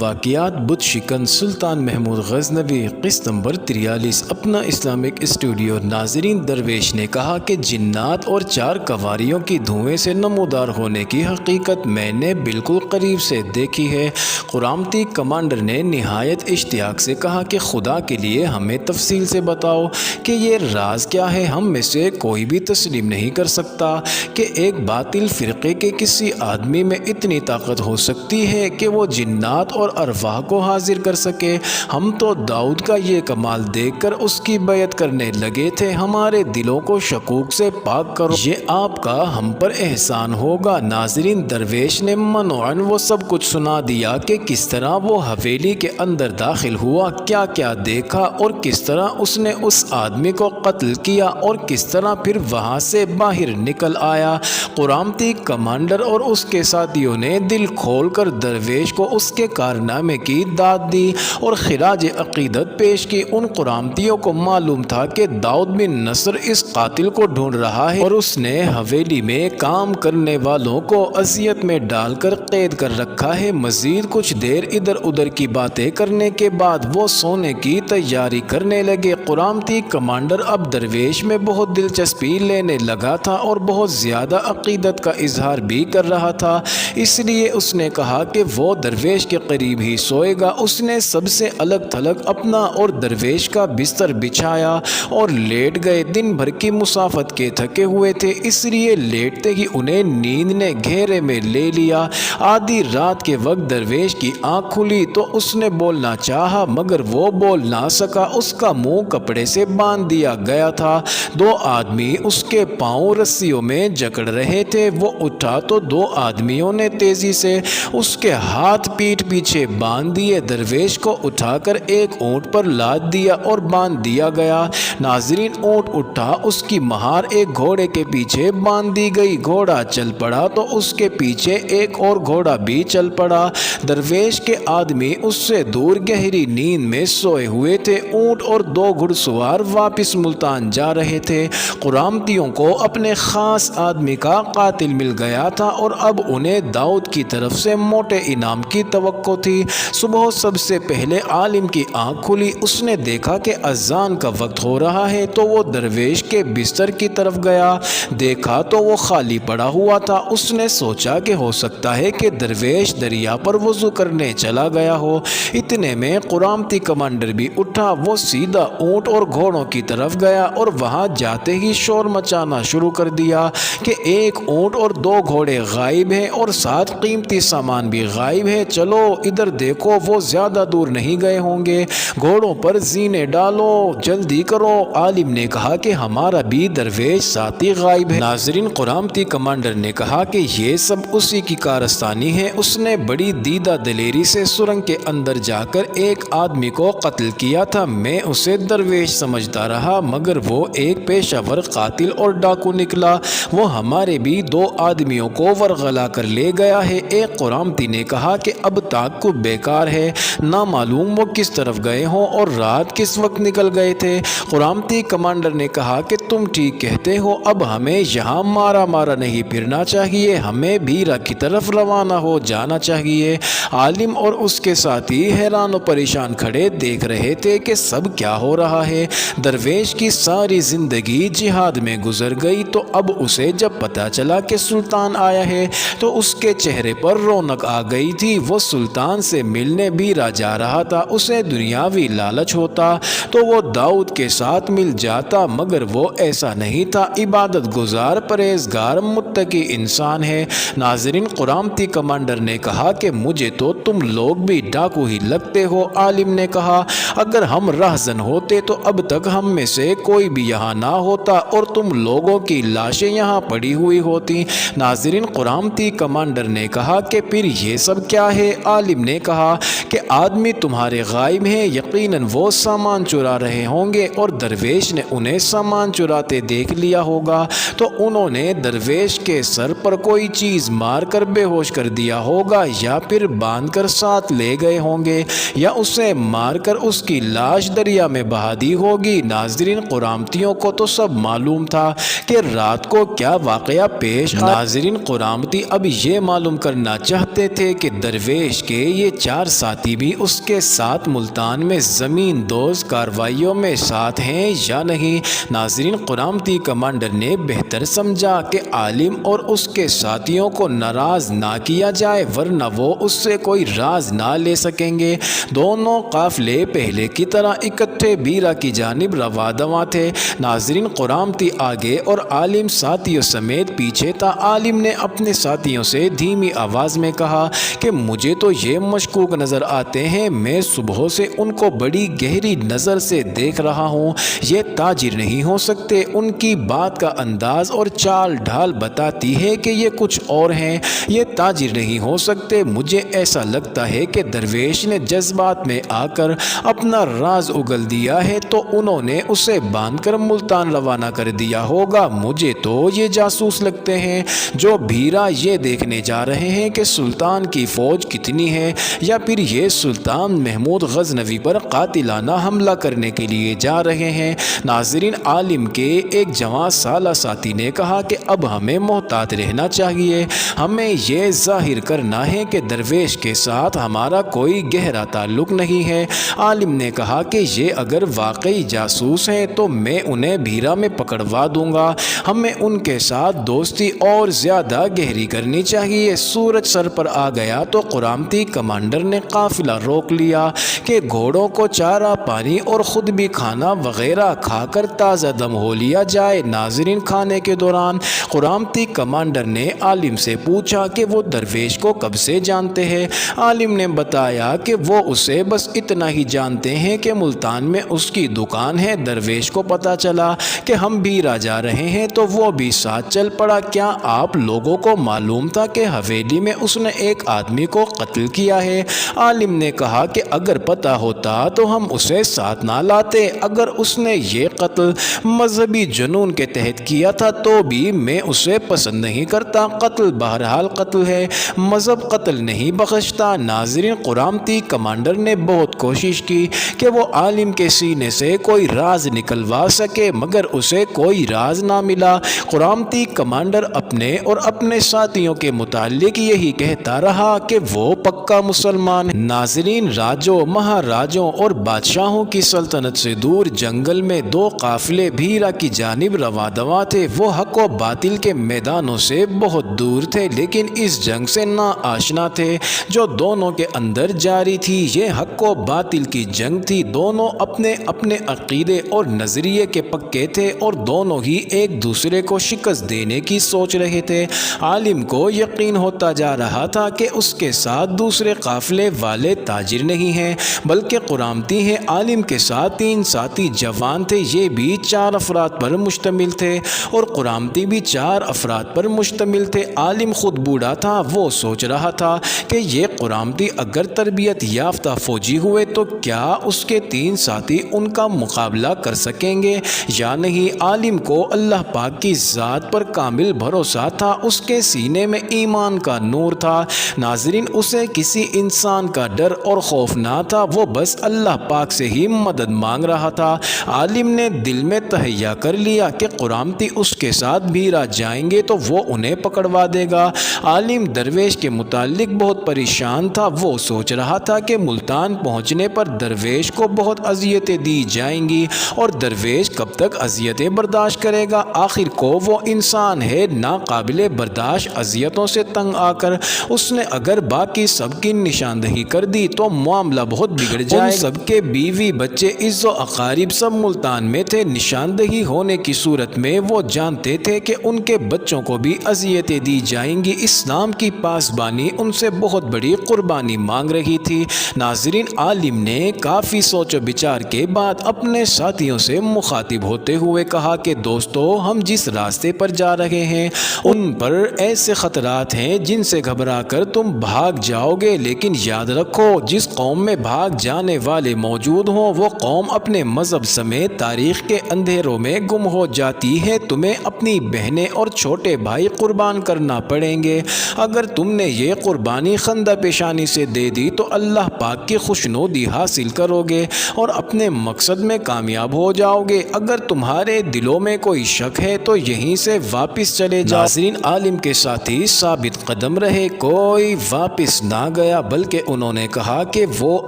واقعات بت شکن سلطان محمود غزنوی قسط نمبر 43 اپنا اسلامک اسٹوڈیو۔ ناظرین، درویش نے کہا کہ جنات اور چار کواریوں کی دھوئیں سے نمودار ہونے کی حقیقت میں نے بالکل قریب سے دیکھی ہے۔ قرامتی کمانڈر نے نہایت اشتیاق سے کہا کہ خدا کے لیے ہمیں تفصیل سے بتاؤ کہ یہ راز کیا ہے۔ ہم میں سے کوئی بھی تسلیم نہیں کر سکتا کہ ایک باطل فرقے کے کسی آدمی میں اتنی طاقت ہو سکتی ہے کہ وہ جنات اور ارواح کو حاضر کر سکے۔ ہم تو داؤد کا یہ کمال دیکھ کر اس کی بیعت کرنے لگے تھے۔ ہمارے دلوں کو شکوک سے پاک کرو، یہ آپ کا ہم پر احسان ہوگا۔ ناظرین، درویش نے منوعاً وہ سب کچھ سنا دیا کہ کس طرح وہ حویلی کے اندر داخل ہوا، کیا کیا دیکھا اور کس طرح اس نے اس آدمی کو قتل کیا اور کس طرح پھر وہاں سے باہر نکل آیا۔ قرامتی کمانڈر اور اس کے ساتھیوں نے دل کھول کر درویش کو اس کے کارنامے کی داد دی اور خراج عقیدت پیش کی۔ ان قرامتیوں کو معلوم تھا کہ داؤد بن نصر اس قاتل کو ڈھونڈ رہا ہے اور اس نے حویلی میں کام کرنے والوں کو اذیت میں ڈال کر قید کر رکھا ہے۔ مزید کچھ دیر ادھر ادھر کی باتیں کرنے کے بعد وہ سونے کی تیاری کرنے لگے۔ قرامتی کمانڈر اب درویش میں بہت دلچسپی لینے لگا تھا اور بہت زیادہ عقیدت کا اظہار بھی کر رہا تھا، اس لیے اس نے کہا کہ وہ درویش کے قریب ہی سوئے گا۔ اس نے سب سے الگ تھلگ اپنا اور درویش کا بستر بچھایا اور لیٹ گئے۔ دن بھر کی مسافت کے تھکے ہوئے تھے، اس لیے لیٹتے ہی انہیں نیند نے گھیرے میں لے لیا۔ آدھی رات کے وقت درویش کی آنکھ کھلی تو اس نے بولنا چاہا مگر وہ بول نہ سکا، اس کا منہ کپڑے سے باندھ دیا گیا تھا۔ دو آدمی اس کے پاؤں رسیوں میں جکڑ رہے تھے۔ وہ اٹھا تو دو آدمیوں نے تیزی سے اس کے ہاتھ پیٹھ پیچھے باندھ دیے۔ درویش کو اٹھا کر ایک اونٹ پر لاد دیا اور باندھ دیا گیا۔ ناظرین، اونٹ اٹھا، اس کی مہار ایک گھوڑے کے پیچھے باندھ دی گئی۔ گھوڑا چل پڑا تو اس کے پیچھے ایک اور گھوڑا بھی چل پڑا۔ درویش کے آدمی اس سے دور گہری نیند میں سوئے ہوئے تھے۔ اونٹ اور دو گھڑ سوار واپس ملتان جا رہے تھے۔ قرامتیوں کو اپنے خاص آدمی کا قاتل مل گیا تھا اور اب انہیں داؤد کی طرف سے موٹے انعام کی توقع تھی۔ صبح سب سے پہلے عالم کی آنکھ کھلی، اس نے دیکھا کہ اذان کا وقت ہو رہا ہے تو وہ درویش کے بستر کی طرف گیا۔ دیکھا تو وہ خالی پڑا ہوا تھا۔ اس نے سوچا کہ ہو سکتا ہے کہ درویش دریا پر وضو کرنے چلا گیا ہو۔ اتنے میں قرامتی کمانڈر بھی اٹھا، وہ سیدھا اونٹ اور گھوڑوں کی طرف گیا اور وہاں جاتے ہی شور مچانا شروع کر دیا کہ ایک اونٹ اور دو گھوڑے غائب ہیں اور ساتھ قیمتی سامان بھی غائب ہے۔ چلو ادھر دیکھو، وہ زیادہ دور نہیں گئے ہوں گے، گھوڑوں پر زینے ڈالو، جلدی کرو۔ عالم نے کہا کہ ہمارا بھی درویش ساتھی غائب ہے۔ ناظرین، قرامتی کمانڈر نے کہا کہ یہ سب اسی کی کارستانی ہے۔ اس نے بڑی دیدہ دلیری سے سرنگ کے اندر جا کر ایک آدمی کو قتل کیا تھا۔ میں اسے درویش سمجھتا رہا مگر وہ ایک پیشہ ور قاتل اور ڈاکو نکلا۔ وہ ہمارے بھی دو آدمیوں کو ورغلا کر لے گیا ہے۔ ایک قرامتی نے کہا کہ اب تعقب بیکار ہے، نہ معلوم وہ کس طرف گئے ہوں اور رات کس وقت نکل گئے تھے۔ قرامتی کمانڈر نے کہا کہ تم ٹھیک کہتے ہو، اب ہمیں یہاں مارا مارا نہیں پھرنا چاہیے، ہمیں بیرا کی طرف روانہ ہو جانا چاہیے۔ عالم اور اس کے ساتھی حیران و پریشان کھڑے دیکھ رہے تھے کہ سب کیا ہو رہا ہے۔ درویش کی ساری زندگی جہاد میں گزر گئی تو اب اسے جب پتہ چلا کہ سلطان آیا ہے تو اس کے چہرے پر رونق آ گئی تھی۔ وہ سلطان سے ملنے بیرا جا رہا تھا۔ اسے دنیاوی لالچ ہوتا تو وہ داؤد کے ساتھ مل جاتا مگر وہ ایسا نہیں تھا، عبادت گزار پرہیزگار متقی انسان ہے۔ ناظرین، قرامتی کمانڈر نے کہا کہ مجھے تو تم لوگ بھی ڈاکو ہی لگتے ہو۔ عالم نے کہا اگر ہم رہزن ہوتے تو اب تک ہم میں سے کوئی بھی یہاں نہ ہوتا اور تم لوگوں کی لاشیں یہاں پڑی ہوئی ہوتی۔ ناظرین، قرامتی کمانڈر نے کہا کہ پھر یہ سب کیا ہے؟ عالم نے کہا کہ آدمی تمہارے غائب ہیں، یقیناً وہ سامان چرا رہے ہوں گے اور درویش نے انہیں سامان چراتے دیکھ لیا ہوگا تو انہوں نے درویش کے سر پر کوئی چیز مار کر بے ہوش کر دیا ہوگا یا پھر باندھ کر ساتھ لے گئے ہوں گے یا اسے مار کر اس کی لاش دریا میں بہا دی ہوگی۔ ناظرین، قرامتیوں کو تو سب معلوم تھا کہ رات کو کیا واقعہ پیش آیا۔ ناظرین، قرامتی اب یہ معلوم کرنا چاہتے تھے کہ درویش کے یہ 4 ساتھی بھی اس کے ساتھ ملتان میں زمین دوز کارروائیوں میں ساتھ ہیں یا نہیں؟ ناظرین، قرامتی کمانڈر نے بہتر سمجھا کہ عالم اور اس کے ساتھیوں کو ناراض نہ کیا جائے ورنہ وہ اس سے کوئی راز نہ لے سکیں گے۔ دونوں قافلے پہلے کی طرح اکٹھے بیرا کی جانب رواں دواں تھے۔ ناظرین، قرامتی آگے اور عالم ساتھیوں سمیت پیچھے تھا۔ عالم نے اپنے ساتھیوں سے دھیمی آواز میں کہا کہ مجھے تو یہ مشکوک نظر آتے ہیں، میں صبح سے ان کو بڑی گہری نظر سے دیکھ رہا ہوں، یہ تاجر نہیں ہو سکتے۔ ان کی بات کا انداز اور چال ڈھال بتاتی ہے کہ یہ کچھ اور ہیں، یہ تاجر نہیں ہو سکتے۔ مجھے ایسا لگتا ہے کہ درویش نے جذبات میں آ کر اپنا راز اگل دیا ہے تو انہوں نے اسے باندھ کر ملتان روانہ کر دیا ہوگا۔ مجھے تو یہ جاسوس لگتے ہیں جو بھیرا یہ دیکھنے جا رہے ہیں کہ سلطان کی فوج کتنی ہے، یا پھر یہ سلطان محمود غزنوی پر قاتلانہ حملہ کرنے کے لیے جا رہے ہیں۔ ناظرین، عالم کے ایک جوان سالہ ساتھی نے کہا کہ اب ہمیں محتاط رہنا چاہیے، ہمیں یہ ظاہر کرنا ہے کہ درویش کے ساتھ ہمارا کوئی گہرا تعلق نہیں ہے۔ عالم نے کہا کہ یہ اگر واقعی جاسوس ہیں تو میں انہیں بھیرا میں پکڑوا دوں گا، ہمیں ان کے ساتھ دوستی اور زیادہ گہری کرنی چاہیے۔ سورج سر پر آ گیا تو قرامتی کمانڈر نے قافلہ روک لیا کہ گھوڑوں کو چارہ پانی اور خود بھی کھانا وغیرہ کھا کر تازہ دم ہو لیا جائے۔ ناظرین، کھانے کے دوران قرامتی کمانڈر نے عالم سے پوچھا کہ وہ درویش کو کب سے جانتے ہیں۔ عالم نے بتایا کہ وہ اسے بس اتنا ہی جانتے ہیں کہ ملتان میں اس کی دکان ہے۔ درویش کو پتا چلا کہ ہم بھیرا جا رہے ہیں تو وہ بھی ساتھ چل پڑا۔ کیا آپ لوگوں کو معلوم تھا کہ حویلی میں اس نے ایک آدمی کو قتل کیا ہے؟ عالم نے کہا کہ اگر پتا ہوتا تو ہم اسے ساتھ نہ لاتے، اگر اس نے یہ قتل مذہبی جنون کے تحت کیا تھا تو بھی میں اسے پسند نہیں کرتا۔ قتل بہرحال قتل ہے، مذہب قتل نہیں بخشتا۔ ناظرین، قرامتی کمانڈر نے بہت کوشش کی کہ وہ عالم کے سینے سے کوئی راز نکلوا سکے مگر اسے کوئی راز نہ ملا۔ قرامتی کمانڈر اپنے اور اپنے ساتھیوں کے متعلق یہی کہتا رہا کہ وہ پکا مسلمان ہے۔ ناظرین، راجوں، مہاراجوں اور بادشاہوں کی سلطنت سے دور جنگل میں 2 قافلے بھیرا کی جانب رواں دواں تھے۔ وہ حق و باطل کے میدانوں سے بہت دور تھے لیکن اس جنگ سے نا آشنا تھے جو دونوں کے اندر جاری تھی۔ یہ حق و باطل کی جنگ تھی، دونوں اپنے اپنے عقیدے اور نظریے کے پکے تھے اور دونوں ہی ایک دوسرے کو شکست دینے کی سوچ رہے تھے۔ عالم کو یقین ہوتا جا رہا تھا کہ اس کے ساتھ دوسرے قافلے والے تاجر نہیں ہیں بلکہ قرامتی ہیں۔ عالم کے ساتھ 3 ساتھی جوان تھے، یہ بھی 4 افراد پر مشتمل تھے اور قرامتی بھی 4 افراد پر مشتمل تھے۔ عالم خود بوڑھا تھا، وہ سوچ رہا تھا کہ یہ قرامتی اگر تربیت یافتہ فوجی ہوئے تو کیا اس کے 3 ساتھی ان کا مقابلہ کر سکیں گے یا نہیں۔ عالم کو اللہ پاک کی ذات پر کامل بھروسہ تھا، اس کے سینے میں ایمان کا نور تھا۔ ناظرین، اسے کسی انسان کا ڈر اور خوف نہ تھا، وہ بس اللہ پاک سے ہی مدد مانگ رہا تھا۔ عالم نے دل میں تہیہ کر لیا کہ قرامتی اس کے ساتھ بھیرا جائیں گے تو وہ انہیں پکڑوا دے گا۔ عالم درویش کے متعلق بہت پریشان تھا، وہ سوچ رہا تھا کہ ملتان پہنچنے پر درویش کو بہت اذیتیں دی جائیں گی اور درویش کب تک اذیتیں برداشت کرے گا؟ آخر کو وہ انسان ہے، ناقابل برداشت اذیتوں سے تنگ آ کر اس نے اگر باقی سب کی نشاندہی کر دی تو معاملہ بہت بگڑ جائے گا۔ سب کے بیوی بچے عز و اقارب سب ملتان میں تھے، نشاندہی ہونے کی صورت میں وہ جانتے تھے کہ ان کے بچوں کو بھی اذیتیں دی جائیں گی۔ اسلام کی پاسبانی ان سے بہت بڑی قربانی مانگ رہی تھی۔ ناظرین، عالم نے کافی سوچ و بچار کے بعد اپنے ساتھیوں سے مخاطب ہوتے ہوئے کہا کہ دوستو، ہم جس راستے پر جا رہے ہیں ان پر ایسے خطرات ہیں جن سے گھبرا کر تم بھاگ جاؤ گے، لیکن یاد رکھو جس قوم میں بھاگ جانے والے موجود ہوں وہ قوم اپنے مذہب سمیت تاریخ کے اندھیروں میں گم ہو جاتی ہے۔ تمہیں اپنی بہنیں اور چھوٹے بھائی قربان کرنا پڑیں گے۔ اگر تم نے یہ قربانی خندہ پیشانی سے دے دی تو اللہ پاک کی خوشنودی حاصل کرو گے اور اپنے مقصد میں کامیاب ہو جاؤ گے۔ اگر تمہارے دلوں میں کوئی شک ہے تو یہیں سے واپس چلے جاؤ۔ ناظرین، عالم کے ساتھی ثابت قدم رہے، کوئی واپس نہ گیا بلکہ انہوں نے کہا کہ وہ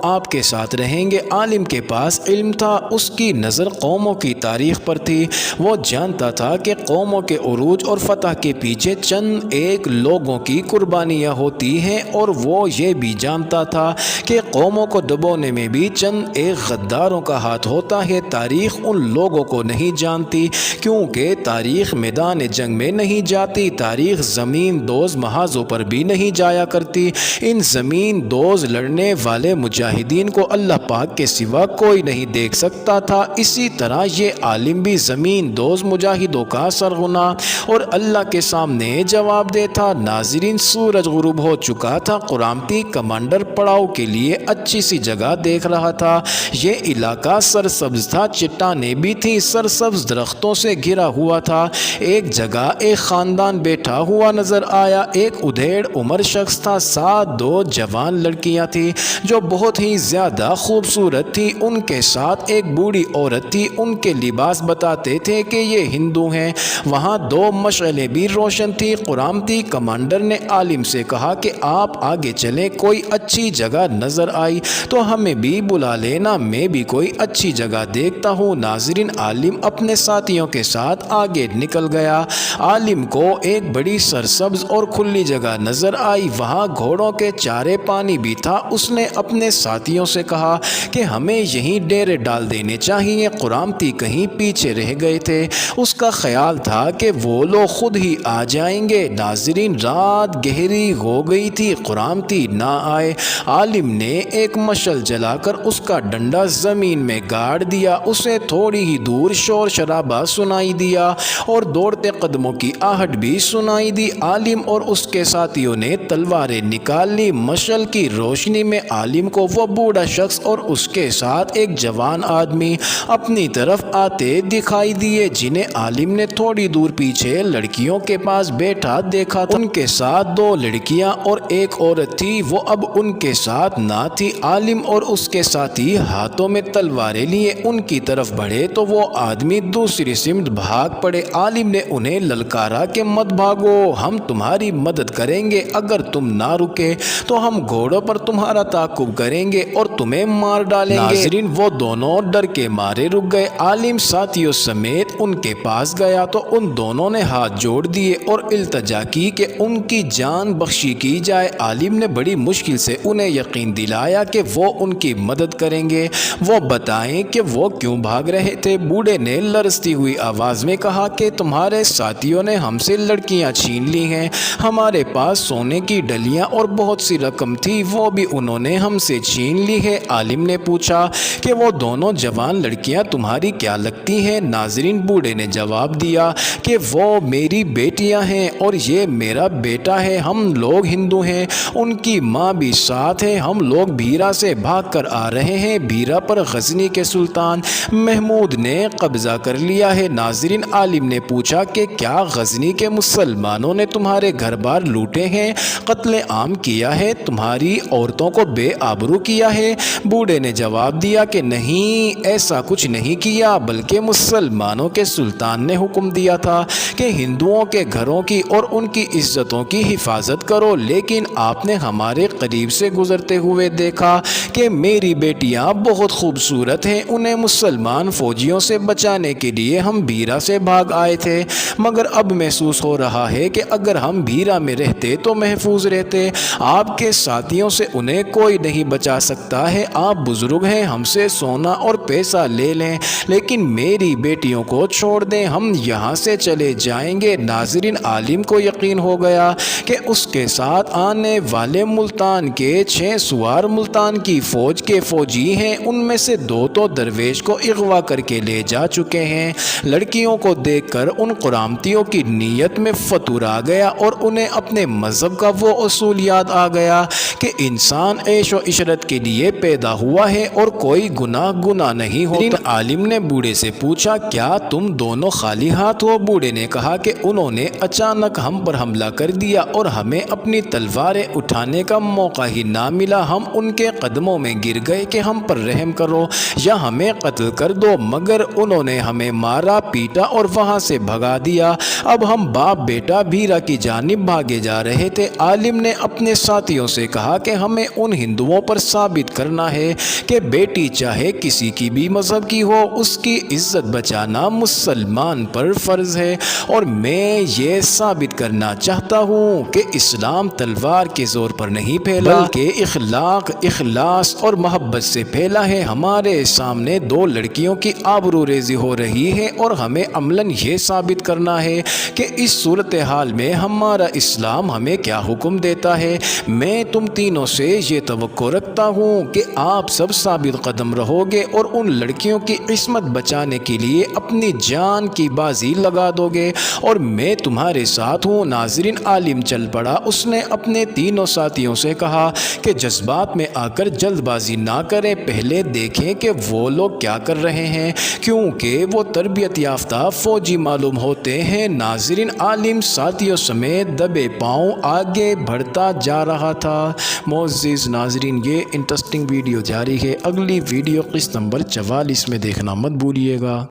آپ کے ساتھ رہیں گے۔ عالم کے پاس علم تھا، اس کی نظر قوموں کی تاریخ پر تھی۔ وہ جانتا تھا کہ قوموں کے عروج اور فتح کے پیچھے چند ایک لوگوں کی قربانیاں ہوتی ہیں، اور وہ یہ بھی جانتا تھا کہ قوموں کو دبونے میں بھی چند ایک غداروں کا ہاتھ ہوتا ہے۔ تاریخ ان لوگوں کو نہیں جانتی، کیونکہ تاریخ میدان جنگ میں نہیں جاتی، تاریخ زمین دوز محاذوں پر بھی نہیں جایا کرتی۔ ان زمین دوز لڑنے والے مجاہدین کو اللہ پاک کے سوا کوئی نہیں دیکھ سکتا تھا۔ اسی طرح یہ عالم بھی زمین دوز مجاہدوں کا سرغنہ اور اللہ کے سامنے جواب دہ تھا۔ ناظرین، سورج غروب ہو چکا تھا۔ قرامتی کمانڈر پڑاؤ کے لیے اچھی سی جگہ دیکھ رہا تھا۔ یہ علاقہ سرسبز تھا، چٹانیں بھی تھیں، سرسبز درختوں سے گھرا ہوا تھا۔ ایک جگہ ایک خاندان بیٹھا ہوا نظر آیا۔ ایک ادھیڑ عمر شخص تھا، ساتھ دو جوان لڑکیاں تھیں جو بہت ہی زیادہ خوبصورت تھی۔ ان کے ساتھ ایک بوڑھی عورت تھی، ان کے لباس بتاتے تھے کہ یہ ہندو ہیں۔ وہاں دو مشعلیں بھی روشن تھی۔ قرامتی کمانڈر نے عالم سے کہا کہ آپ آگے چلیں، کوئی اچھی جگہ نظر آئی تو ہمیں بھی بلا لینا، میں بھی کوئی اچھی جگہ دیکھتا ہوں۔ ناظرین، عالم اپنے ساتھیوں کے ساتھ آگے نکل گیا۔ عالم کو ایک بڑی سرسبز اور کھلی جگہ نظر آئی، وہاں گھوڑوں کے چارے پانی بھی تھا۔ اس نے اپنے ساتھیوں سے کہا کہ ہمیں یہیں ڈیرے ڈال دینے چاہیے، قرامتی کہیں پیچھے رہ گئے تھے۔ اس کا خیال تھا کہ وہ لوگ خود ہی آ جائیں گے۔ ناظرین، رات گہری ہو گئی تھی، قرامتی نہ آئے۔ عالم نے ایک مشعل جلا کر اس کا ڈنڈا زمین میں گاڑ دیا۔ اسے تھوڑی ہی دور شور شرابہ سنائی دیا اور دوڑتے قدموں کی آہٹ بھی سنائی دی۔ عالم اور اس کے ساتھیوں نے تلواریں نکال لی۔ مشعل کی روشنی میں عالم کو وہ بوڑھا شخص اور اس کے ساتھ ایک جوان آدمی اپنی طرف آتے دکھائی دیے، جنہیں عالم نے تھوڑی دور پیچھے لڑکیوں کے پاس بیٹھا دیکھا تھا۔ ان کے ساتھ دو لڑکیاں اور ایک عورت تھی، وہ اب ان کے ساتھ نہ تھی۔ عالم اور اس کے ساتھی ہاتھوں میں تلواریں لیے ان کی طرف بڑھے تو وہ آدمی دوسری سمت بھاگ پڑے۔ عالم نے انہیں للکارا کہ مت بھاگو، ہم تمہاری مدد کریں گے، اگر تم نہ رکے تو ہم گھوڑوں پر تمہارا تعاقب کریں گے اور تمہیں مار ڈالیں گے۔ ناظرین، وہ دونوں ڈر کے مارے رک گئے۔ عالم ساتھیوں سمیت ان کے پاس گیا تو ان دونوں نے ہاتھ جوڑ دیے اور التجا کی کہ ان کی جان بخشی کی جائے۔ عالم نے بڑی مشکل سے انہیں یقین دلایا کہ وہ ان کی مدد کریں گے۔ وہ بتائیں کہ وہ کیوں بھاگ رہے تھے۔ بوڑھے نے لرزتی ہوئی آواز میں کہا کہ تمہارے ساتھیوں نے ہم سے لڑکیاں چھین لی ہیں، ہمارے پاس سونے کی ڈلیاں اور بہت سی رقم تھی، وہ بھی انہوں نے ہم سے چھین لی ہے۔ عالم نے پوچھا کہ وہ دونوں جوان لڑکیاں تمہاری کیا لگتی ہیں؟ ناظرین، بوڑھے نے جواب دیا کہ وہ میری بیٹیاں ہیں اور یہ میرا بیٹا ہے، ہم لوگ ہندو ہیں، ان کی ماں بھی ساتھ ہے، ہم لوگ بھیرا سے بھاگ کر آ رہے ہیں، بھیرا پر غزنی کے سلطان محمود نے قبضہ کر لیا ہے۔ ناظرین، عالم نے پوچھا کہ کیا غزنی کے مسلمانوں نے تمہارے گھر بار لوٹے ہیں، قتل عام کیا ہے، تمہاری عورتوں کو بے آبرو کیا ہے؟ بوڑھے نے جواب دیا کہ نہیں، ایسا کچھ نہیں کیا، بلکہ مسلمانوں کے سلطان نے حکم دیا تھا کہ ہندوؤں کے گھروں کی اور ان کی عزتوں کی حفاظت کرو، لیکن آپ نے ہمارے قریب سے گزرتے ہوئے دیکھا کہ میری بیٹیاں بہت خوبصورت ہیں، انہیں مسلمان فوجیوں سے بچانے کے لیے ہم بھیرا سے بھاگ آئے تھے، مگر اب محسوس ہو رہا ہے کہ اگر ہم بھیرا میں رہتے تو محفوظ رہتے۔ آپ کے ساتھیوں سے انہیں کوئی نہیں بچا سکتا ہے، آپ بزرگ ہیں، ہم سے سونا اور پیسہ لے لیں، لیکن میری بیٹیوں کو چھوڑ دیں، ہم یہاں سے چلے جائیں گے۔ ناظرین، عالم کو یقین ہو گیا کہ اس کے ساتھ آنے والے ملتان کے 6 سوار ملتان کی فوج کے فوجی ہیں، ان میں سے 2 تو درویش کو اغوا کر کے لے جا چکے ہیں۔ لڑکیوں کو دیکھ کر ان قرامتیوں کی نیت میں فتور آ گیا اور انہیں اپنے مذہب کا وہ اصول یاد آ گیا کہ انسان عیش و عشرت کے لیے پیدا ہوا ہے اور کوئی گناہ نہیں ہوتا۔ عالم نے بوڑھے سے پوچھا کیا تم دونوں خالی ہاتھ ہو؟ بوڑھے نے کہا کہ انہوں نے اچانک ہم پر حملہ کر دیا اور ہمیں اپنی تلواریں اٹھانے کا موقع ہی نہ ملا، ہم ان کے قدموں میں گر گئے کہ ہم پر رحم کرو یا ہمیں قتل کر دو، مگر انہوں نے ہمیں مارا پیٹا اور وہاں سے بھگا دیا۔ اب ہم باپ بیٹا بھیرا کی جانب بھاگے جا رہے تھے۔ عالم نے اپنے ساتھی ساتھیوں سے کہا کہ ہمیں ان ہندوؤں پر ثابت کرنا ہے کہ بیٹی چاہے کسی کی بھی مذہب کی ہو، اس کی عزت بچانا مسلمان پر فرض ہے، اور میں یہ ثابت کرنا چاہتا ہوں کہ اسلام تلوار کے زور پر نہیں پھیلا بلکہ اخلاق، اخلاص اور محبت سے پھیلا ہے۔ ہمارے سامنے دو لڑکیوں کی آبرو ریزی ہو رہی ہے اور ہمیں عملاً یہ ثابت کرنا ہے کہ اس صورتحال میں ہمارا اسلام ہمیں کیا حکم دیتا ہے۔ میں تم تینوں سے یہ توقع رکھتا ہوں کہ آپ سب ثابت قدم رہو گے اور ان لڑکیوں کی عصمت بچانے کے لیے اپنی جان کی بازی لگا دو گے، اور میں تمہارے ساتھ ہوں۔ ناظرین، عالم چل پڑا۔ اس نے اپنے تینوں ساتھیوں سے کہا کہ جذبات میں آ کر جلد بازی نہ کریں، پہلے دیکھیں کہ وہ لوگ کیا کر رہے ہیں، کیونکہ وہ تربیت یافتہ فوجی معلوم ہوتے ہیں۔ ناظرین، عالم ساتھیوں سمیت دبے پاؤں آگے بڑھتا جا رہا تھا۔ معزز ناظرین، یہ انٹرسٹنگ ویڈیو جاری ہے، اگلی ویڈیو قسط نمبر 44 میں دیکھنا مت بھولیے گا۔